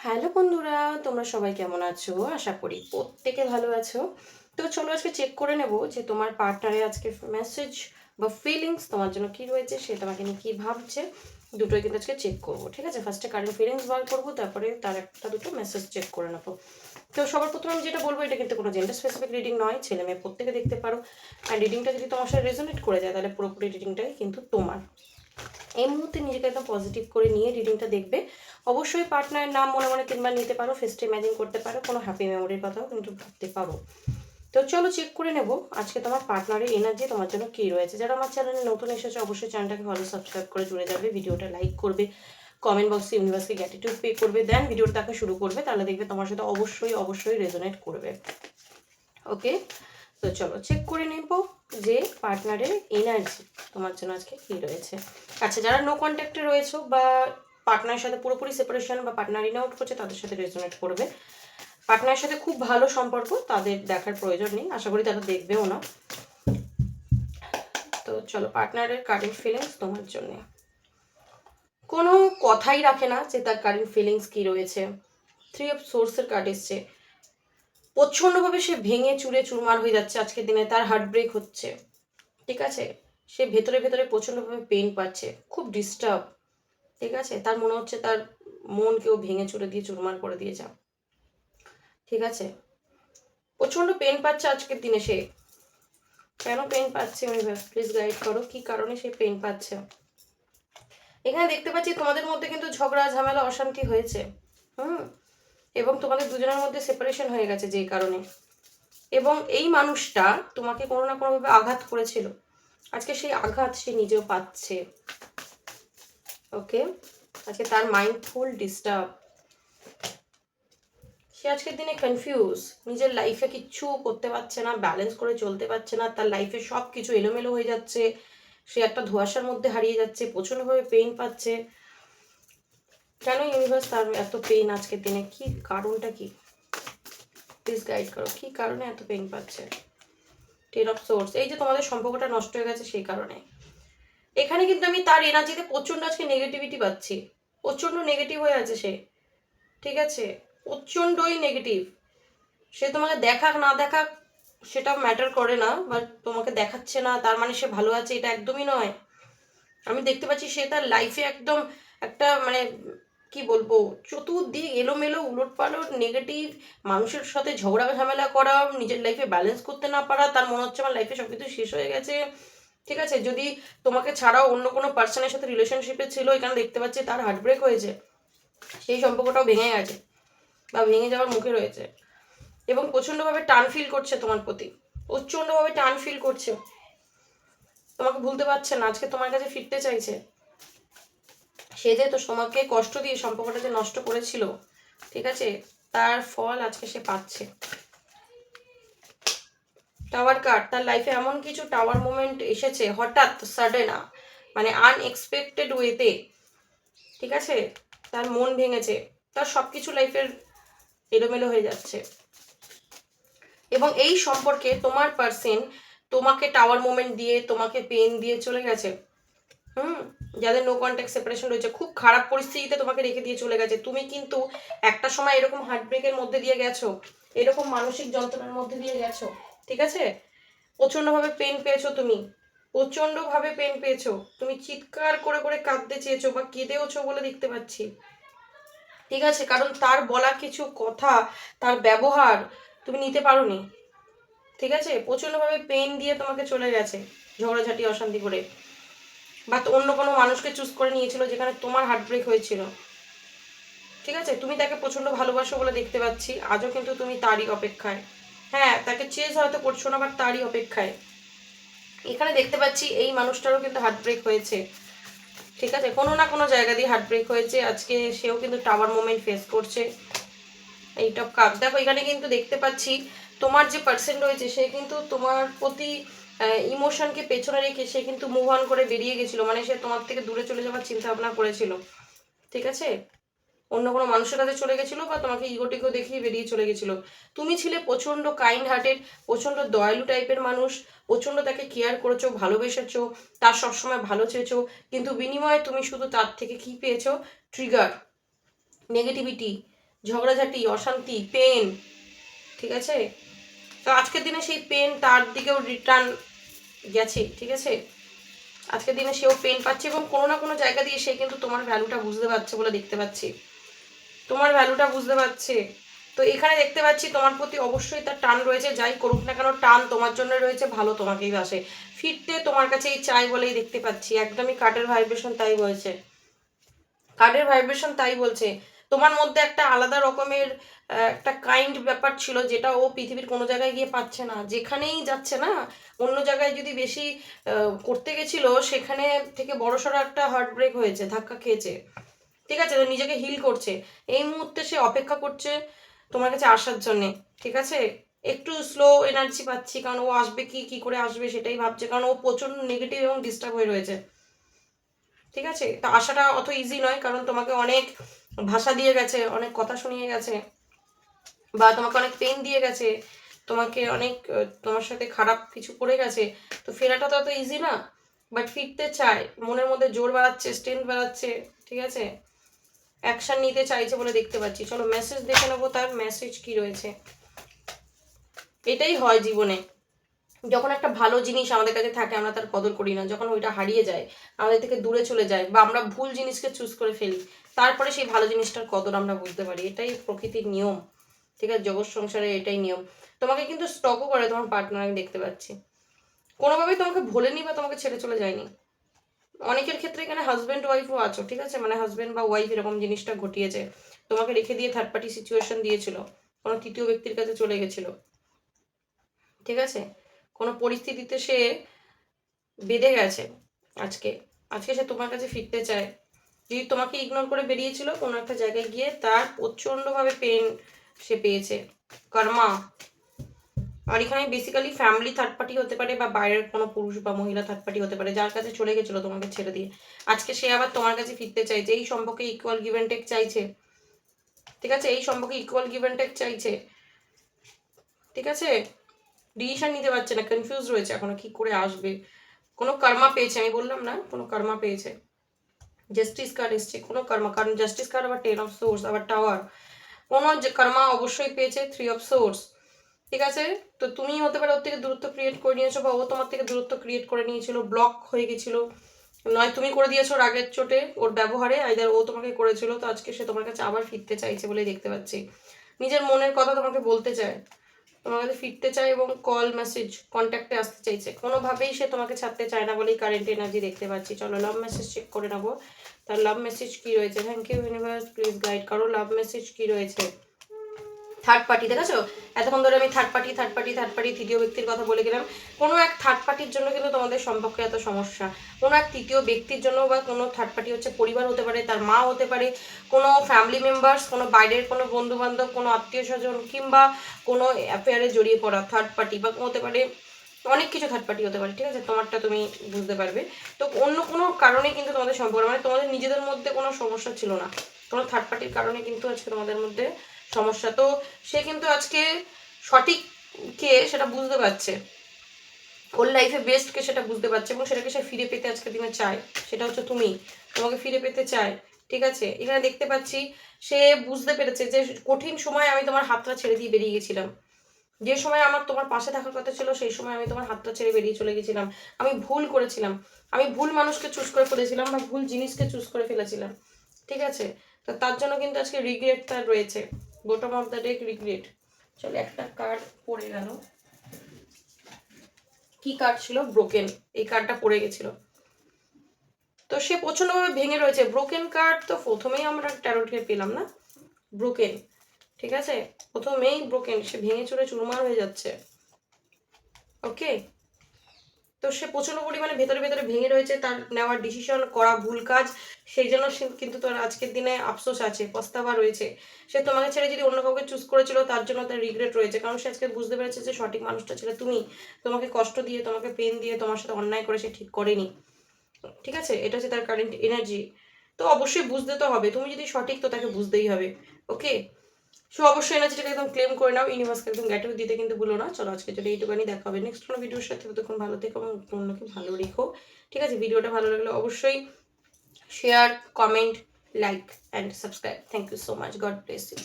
Hello বন্ধুরা, তোমরা সবাই কেমন আছো? আশা করি প্রত্যেকে ভালো আছো। তো চলো আজকে চেক করে নেব যে তোমার পার্টনারের আজকে মেসেজ বা ফিলিংস তোমার জন্য কি রয়েছে, সে তোমাকে নিয়ে কি ভাবছে। দুটোই কিন্তু আজকে চেক করবো, ঠিক আছে? ফার্স্টে কারেন্ট ফিলিংস বার করবো, তারপরে তার একটা দুটো মেসেজ চেক করে নেবো। তো সবার প্রথমে আমি যেটা বলবো, এটা কিন্তু কোনো জেন্ডার স্পেসিফিক রিডিং নয়, ছেলে মেয়ে প্রত্যেকে দেখতে পারো। আর রিডিংটা যদি তোমার সাথে রেজোনেট করে যায়, তাহলে পুরোপুরি রিডিংটাই কিন্তু তোমার। এই মুহূর্তে নিজেকে একদম পজিটিভ করে নিয়ে রিডিংটা দেখবে। অবশ্যই পার্টনারের নাম মনে মনে 3বার নিতে পারো, ফেসটা ইমাজিন করতে পারো, কোনো হ্যাপি মেমোরির কথাও কিন্তু ভাবতে পারো। তো চলো চেক করে নেব আজকে তোমার পার্টনারের এনার্জি তোমার জন্য কী রয়েছে। যারা আমার চ্যানেলে নতুন এসেছে অবশ্যই চ্যানেলটাকে ফলো সাবস্ক্রাইব করে জুড়ে যাবে, ভিডিওটা লাইক করবে, কমেন্ট বক্সে ইউনিভার্সকে গ্র্যাটিটিউড পে করবে, দেন ভিডিওটা দেখা শুরু করবে, তাহলে দেখবে তোমার সাথে অবশ্যই অবশ্যই রেজোনেট করবে। ওকে, তো চলো চেক করে নেব যে পার্টনারের এনার্জি তোমার জন্য আজকে কী রয়েছে। আচ্ছা, যারা নো কন্ট্যাক্টে রয়েছে বা পার্টনারের সাথে পুরোপুরি সেপারেশন বা পার্টনার ইন আউট করছে, তাদের সাথে রেজোনেট করবে। পার্টনারের সাথে খুব ভালো সম্পর্ক, তাদের দেখার প্রয়োজন নেই, আশা করি তারা দেখবেও না। তো চলো, পার্টনারের কারেন্ট ফিলিংস তোমার জন্য। কোনো কথাই রাখে না যে তার কারেন্ট ফিলিংস কী রয়েছে। 3 অফ সোর্সের কার্ড এসছে। প্রচণ্ডভাবে সে ভেঙে চুরে চুরমার হয়ে যাচ্ছে আজকের দিনে, তার হার্ট ব্রেক হচ্ছে, ঠিক আছে? সে ভেতরে ভেতরে প্রচণ্ডভাবে পেন পাচ্ছে, খুব ডিস্টার্ব, ঠিক আছে? তার মনে হচ্ছে তার মন কেউ ভেঙে চুরে দিয়ে চুরমার করে দিয়ে যাও, ঠিক আছে? প্রচণ্ড পেন পাচ্ছে আজকের দিনে সে। কেন পেন পাচ্ছে ইউনিভার্স প্লিজ গাইড করো, কি কারণে সে পেন পাচ্ছে। এখানে দেখতে পাচ্ছি তোমাদের মধ্যে কিন্তু ঝগড়া ঝামেলা অশান্তি হয়েছে, এবং তোমাদের দুজনের মধ্যে সেপারেশন হয়ে গেছে যেই কারণে। এবং এই মানুষটা তোমাকে কোনো না কোনোভাবে আঘাত করেছিল, আজকে সেই আঘাত সে নিজেও পাচ্ছে। ওকে, আজকে তার মাইন্ড ফুল ডিস্টার্ব, সে আজকের দিনে কনফিউজ, নিজের লাইফে কিচ্ছু করতে পারছে না, ব্যালেন্স করে চলতে পারছে না, তার লাইফে সব কিছু এলোমেলো হয়ে যাচ্ছে, সে একটা ধোঁয়াশার মধ্যে হারিয়ে যাচ্ছে, প্রচণ্ডভাবে পেইন পাচ্ছে। কেন ইউনিভার্স তার এত পেইন আজকের দিনে, কি কারণটা কি? প্লিজ গাইড করো, কি কারণে এত পেইন পাচ্ছে। 10 অফ সোর্স, এই যে তোমাদের সম্পর্কটা নষ্ট হয়ে গেছে সেই কারণে। এখানে কিন্তু আমি তার এনার্জিতে প্রচণ্ড আজকে নেগেটিভিটি পাচ্ছি, প্রচণ্ড নেগেটিভ হয়ে আছে সে, ঠিক আছে? প্রচণ্ডই নেগেটিভ। সে তোমাকে দেখাক না দেখাক সেটা ম্যাটার করে না, বাট তোমাকে দেখাচ্ছে না তার মানে সে ভালো আছে, এটা একদমই নয়। আমি দেখতে পাচ্ছি সে তার লাইফে একদম একটা মানে কি বলবো, চতুর্দিক এলোমেলো উলটপালট নেগেটিভ, মানুষের সাথে ঝগড়া ঝামেলা করা, নিজের লাইফে ব্যালেন্স করতে না পারা, তার মনে হচ্ছে আমার লাইফে সবকিছু শেষ হয়ে গেছে, ঠিক আছে? যদি তোমাকে ছাড়াও অন্য কোনো পার্সনের সাথে রিলেশনশিপে ছিল, এখানে দেখতে পাচ্ছি তার হার্ট ব্রেক হয়েছে, সেই সম্পর্কটাও ভেঙে গেছে বা ভেঙে যাওয়ার মুখে রয়েছে। এবং প্রচণ্ডভাবে টান ফিল করছে তোমার প্রতি, প্রচণ্ডভাবে টান ফিল করছে, তোমাকে ভুলতে পারছে না, আজকে তোমার কাছে ফিরতে চাইছে। সে যে তো তোমাকে কষ্ট দিয়ে সম্পর্কটা যে নষ্ট করেছিল, ঠিক আছে, তার ফল আজকে সে পাচ্ছে। টাওয়ার কার্ড, তার লাইফে এমন কিছু টাওয়ার মোমেন্ট এসেছে হঠাৎ সাডেন, মানে আনএক্সপেক্টেড ওয়েতে, ঠিক আছে? তার মন ভেঙেছে, তার সব কিছু লাইফের এলোমেলো হয়ে যাচ্ছে। এবং এই সম্পর্কে তোমার পার্সন তোমাকে টাওয়ার মোমেন্ট দিয়ে, তোমাকে পেন দিয়ে চলে গেছে। যাদের নো কন্ট্যাক্ট সেপারেশন রয়েছে, খুব খারাপ পরিস্থিতিতে তোমাকে রেখে দিয়ে চলে গেছে। তুমি কিন্তু একটা সময় এরকম হার্টব্রেকের মধ্যে দিয়ে গেছো, এরকম মানসিক যন্ত্রণার মধ্যে দিয়ে গেছো, ঠিক আছে? প্রচণ্ডভাবে পেন পেয়েছো তুমি, প্রচণ্ডভাবে পেন পেয়েছো, তুমি চিৎকার করে করে কাঁদতে চেয়েছো বা কেঁদেওছো বলে দেখতে পাচ্ছি, ঠিক আছে? কারণ তার বলা কিছু কথা, তার ব্যবহার তুমি নিতে পারোনি, ঠিক আছে? প্রচণ্ডভাবে পেন দিয়ে তোমাকে চলে গেছে, ঝগড়াঝাটি অশান্তি করে, বা অন্য কোনো মানুষকে চুজ করে নিয়েছিল যেখানে তোমার হার্ট ব্রেক হয়েছিল, ঠিক আছে? তুমি তাকে প্রচণ্ড ভালোবাসো বলে দেখতে পাচ্ছি, আজও কিন্তু তুমি তারই অপেক্ষায়। হ্যাঁ, তাকে চেজ হয়তো করছো না, বাট তারই অপেক্ষায়। এখানে দেখতে পাচ্ছি এই মানুষটারও কিন্তু হার্ট ব্রেক হয়েছে, ঠিক আছে? কোনো না কোনো জায়গা দিয়ে হার্ট ব্রেক হয়েছে, আজকে সেও কিন্তু টাওয়ার মোমেন্ট ফেস করছে। এইটা কাপ দেখো, এখানে কিন্তু দেখতে পাচ্ছি তোমার যে পার্সন রয়েছে সে কিন্তু তোমার প্রতি ইমোশনকে পেছনে রেখে সে কিন্তু মুভ অন করে বেরিয়ে গেছিলো, মানে সে তোমার থেকে দূরে চলে যাওয়ার চিন্তা ভাবনা করেছিল, ঠিক আছে? অন্য কোনো মানুষের কাছে চলে গেছিলো বা তোমাকে ইগোটিগো দেখিয়ে বেরিয়ে চলে গেছিলো। তুমি ছিলে প্রচণ্ড কাইন্ড হার্টেড, প্রচণ্ড দয়ালু টাইপের মানুষ, প্রচণ্ড তাকে কেয়ার করেছো, ভালোবেসেছো, তার সবসময় ভালো চেয়েছো, কিন্তু বিনিময়ে তুমি শুধু তার থেকে কি পেয়েছো? ট্রিগার, নেগেটিভিটি, ঝগড়াঝাটি, অশান্তি, পেন, ঠিক আছে? তো আজকের দিনে সেই পেন তার দিকেও রিটার্ন গেছে, ঠিক আছে? আজকের দিনে সেও পেন পাচ্ছে এবং কোনো না কোনো জায়গা দিয়ে সে কিন্তু তোমার ভ্যালুটা বুঝতে পারছে বলে দেখতে পাচ্ছি, তোমার ভ্যালুটা বুঝতে পারছে। তো এখানে দেখতে পাচ্ছি তোমার প্রতি অবশ্যই তার টান রয়েছে, যাই করুক না কেন টান তোমার জন্য রয়েছে, ভালো তোমাকেই বাসে, ফিরতে তোমার কাছেই চাই বলেই দেখতে পাচ্ছি। একদমই কার্ডের ভাইব্রেশন তাই বলছে, কার্ডের ভাইব্রেশন তাই বলছে। তোমার মধ্যে একটা আলাদা রকমের একটা কাইন্ড ব্যাপার ছিল যেটা ও পৃথিবীর কোনো জায়গায় গিয়ে পাচ্ছে না, যেখানেই যাচ্ছে না অন্য জায়গায় যদি বেশি করতে গেছিল সেখানে থেকে বড়সড় একটা হার্ট ব্রেক হয়েছে, ধাক্কা খেয়েছে, ঠিক আছে? তো নিজেকে হিল করছে, এই মুহূর্তে সে অপেক্ষা করছে তোমার কাছে আসার জন্যে, ঠিক আছে? একটু স্লো এনার্জি পাচ্ছি কারণ ও আসবে কি করে আসবে সেটাই ভাবছে, কারণ ও প্রচন্ড নেগেটিভ এবং ডিস্টার্ব হয়ে রয়েছে, ঠিক আছে? তো আসাটা অত ইজি নয় কারণ তোমাকে অনেক ভাষা দিয়ে গেছে, অনেক কথা শুনিয়ে গেছে, বা তোমাকে অনেক পেন দিয়ে গেছে, তোমাকে অনেক তোমার সাথে খারাপ কিছু করে গেছে। তো ফেরাটা তো অত ইজি না, বাট ফিরতে চায়, মনের মধ্যে জোর বাড়াচ্ছে, স্ট্রেংথ বাড়াচ্ছে, ঠিক আছে? অ্যাকশন নিতে চাইছে বলে দেখতে পাচ্ছি। চলো মেসেজ দেখে নেবো, তার মেসেজ কি রয়েছে। এটাই হয় জীবনে, যখন একটা ভালো জিনিস আমাদের কাছে থাকে আমরা তার কদর করি না, যখন ওইটা হারিয়ে যায়, আমাদের থেকে দূরে চলে যায়, বা আমরা ভুল জিনিসকে চুজ করে ফেলি, তারপরে সেই ভালো জিনিসটার কদর আমরা বুঝতে পারি। এটাই প্রকৃতির নিয়ম, ঠিক আছে? জগৎ সংসারে এটাই নিয়ম। তোমাকে কিন্তু স্টকও করে তোমার পার্টনার, আমি দেখতে পাচ্ছি, কোনোভাবেই তোমাকে ভোলেনি বা তোমাকে ছেড়ে চলে যায়নি। অনেকের ক্ষেত্রে এখানে হাজব্যান্ড ওয়াইফও আছো, ঠিক আছে? মানে হাজব্যান্ড বা ওয়াইফ এরকম জিনিসটা ঘটিয়েছে, তোমাকে রেখে দিয়ে থার্ড পার্টি সিচুয়েশন দিয়েছিল, কোনো তৃতীয় ব্যক্তির কাছে চলে গেছিল, ঠিক আছে? কোনো পরিস্থিতিতে সে বেঁধে গেছে। আজকে আজকে সে তোমার কাছে ফিরতে চায়। যদি তোমাকে ইগনোর করে বেরিয়েছিল কোনো একটা জায়গায় গিয়ে, তার প্রচণ্ডভাবে পেন সে পেয়েছে, কর্মা। আর এখানে বেসিক্যালি ফ্যামিলি থার্ড পার্টি হতে পারে, বা বাইরের কোনো পুরুষ বা মহিলা থার্ড পার্টি হতে পারে, যার কাছে চলে গেছিলো তোমাকে ছেড়ে দিয়ে, আজকে সে আবার তোমার কাছে ফিরতে চাইছে, এই সম্পর্কে ইকুয়াল গিভ অ্যান্ড টেক চাইছে, ঠিক আছে? এই সম্পর্কে ইকুয়াল গিভ অ্যান্ড টেক চাইছে, ঠিক আছে? ডিসিশন নিতে পারছে না, কনফিউজ রয়েছে এখনো কি করে আসবে। কোনো কর্মা পেয়েছে, আমি বললাম না, কোনো কর্মা পেয়েছে। জাস্টিস কার্ড এসছে, কোনো কর্মা, কারণ জাস্টিস কার্ড আবার 10 অফ সোর্স, আবার টাওয়ার, কোনো কর্মা অবশ্যই পেয়েছে 3 অফ সোর্স, ঠিক আছে? তো তুমি হতে পারে ওর থেকে দূরত্ব ক্রিয়েট করে নিয়েছো, বা ও তোমার থেকে দূরত্ব ক্রিয়েট করে নিয়েছিল, ব্লক হয়ে গেছিল, নয় তুমি করে দিয়েছো রাগের চোটে ওর ব্যবহারে, আইদার ও তোমাকে করেছিল। তো আজকে সে তোমার কাছে আবার ফিরতে চাইছে বলেই দেখতে পাচ্ছি, নিজের মনের কথা তোমাকে বলতে চায়, তোমার কাছে ফিরতে চায় এবং কল মেসেজ কন্ট্যাক্টে আসতে চাইছে, কোনোভাবেই সে তোমাকে ছাড়তে চায় না বলেই কারেন্ট এনার্জি দেখতে পাচ্ছি। চলো লাভ মেসেজ চেক করে নেবো, তার লাভ মেসেজ কি রয়েছে। Thank you universe, please guide করো লাভ মেসেজ কি রয়েছে। থার্ড পার্টি দেখেছো, এতক্ষণ ধরে আমি থার্ড পার্টি তৃতীয় ব্যক্তির কথা বলে গেলাম। কোনো এক থার্ড পার্টির জন্য কিন্তু তোমাদের সম্পর্কে এত সমস্যা, কোনো এক তৃতীয় ব্যক্তির জন্য, বা কোনো থার্ড পার্টি হচ্ছে পরিবার হতে পারে, তার মা হতে পারে, কোনো ফ্যামিলি মেম্বার্স, কোনো বাইরের কোনো বন্ধু বান্ধব, কোনো আত্মীয় স্বজন, কিংবা কোনো অ্যাফেয়ারে জড়িয়ে পড়া থার্ড পার্টি, বা হতে পারে অনেক কিছু থার্ড পার্টি হতে পারে, ঠিক আছে? তোমারটা তুমি বুঝতে পারবে। তো অন্য কোনো কারণে কিন্তু তোমাদের সম্পর্ক, মানে তোমাদের নিজেদের মধ্যে কোনো সমস্যা ছিল না, কোনো থার্ড পার্টির কারণে কিন্তু আজকে তোমাদের মধ্যে সমস্যা। তো সে কিন্তু আজকে সঠিক কে সেটা বুঝতে পারছে, ওর লাইফে বেস্ট কে সেটা বুঝতে পারছে, এবং সেটাকে সে ফিরে পেতে আজকের দিনে চায়, সেটা হচ্ছে তুমি, তোমাকে ফিরে পেতে চায়, ঠিক আছে? এখানে দেখতে পাচ্ছি সে বুঝতে পেরেছে যে কঠিন সময় আমি তোমার হাতটা ছেড়ে দিয়ে বেরিয়ে গেছিলাম, যে সময় আমার তোমার পাশে থাকার কথা ছিল সেই সময় আমি তোমার হাতটা ছেড়ে বেরিয়ে চলে গেছিলাম, আমি ভুল করেছিলাম, আমি ভুল মানুষকে চুজ করে ফেলেছিলাম, বা ভুল জিনিসকে চুজ করে ফেলেছিলাম, ঠিক আছে? তো তার জন্য কিন্তু আজকে রিগ্রেট তার রয়েছে, bottom of the deck regret. চলো একটা কার্ড পড়ে গেল, কি কার্ড ছিল? ব্রোকেন, এই কার্ডটা পড়ে গেছিল। তো সে প্রচন্ডভাবে ভেঙে রয়েছে, ব্রোকেন কার্ড তো প্রথমেই আমরা ট্যারোটে পেলাম না, ব্রোকেন, ঠিক আছে? প্রথমেই ব্রোকেন, সে ভেঙে চুরে চুরমার হয়ে যাচ্ছে, ওকে? তো সে প্রচন্ড পরিমাণে ভেতরে ভেতরে ভেঙে রয়েছে, তার নেওয়ার ডিসিশন করা ভুল কাজ, সেই জন্য সে কিন্তু তার আজকের দিনে আফসোস আছে, পস্তাবা রয়েছে। সে তোমাকে ছেড়ে যদি অন্য কাউকে চুজ করেছিল তার জন্য তার রিগ্রেট রয়েছে, কারণ সে আজকে বুঝতে পেরেছে যে সঠিক মানুষটা ছিল তুমি, তোমাকে কষ্ট দিয়ে, তোমাকে পেন দিয়ে, তোমার সাথে অন্যায় করে সে ঠিক করেনি, ঠিক আছে? এটা হচ্ছে তার কারেন্ট এনার্জি। তো অবশ্যই বুঝতে তো হবে, তুমি যদি সঠিক তো তাকে বুঝতেই হবে, ওকে? সো অবশ্যই এনার্জিটাকে একদম ক্লেম করে নাও, ইউনিভার্সকে একদম গ্যাটিউড দিতে কিন্তু ভুলো না। চলো আজকে যদি এইটুখানি, দেখা হবে নেক্সট কোনো ভিডিওর সাথে, ততক্ষণ ভালো থেকো এবং অন্যকে ভালো রেখো, ঠিক আছে? ভিডিওটা ভালো লাগলে অবশ্যই share, comment, like and subscribe. Thank you so much, God bless you.